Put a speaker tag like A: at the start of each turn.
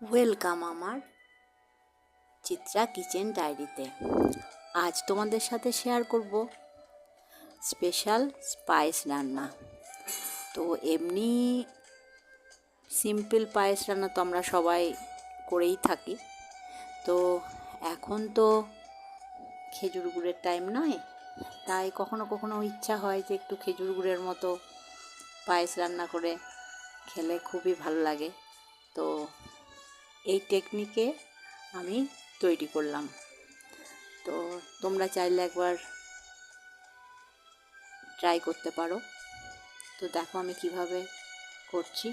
A: Welcome আমার Chitra kitchen ডায়েরিতে। আজ তোমাদের সাথে শেয়ার করব স্পেশাল পায়েস রান্না। তো এমনি সিম্পল পায়েস রান্না তো আমরা সবাই করেই থাকি। তো এখন তো খেজুর গুড়ের টাইম নয়, তাই কখনো কখনো ইচ্ছা হয় যে একটু খেজুর গুড়ের মতো পায়েস রান্না করে খেলে খুবই ভালো লাগে। তো এই টেকনিকে আমি তৈরি করলাম। তো তোমরা চাইলে একবার ট্রাই করতে পারো। তো দেখো আমি কিভাবে করছি।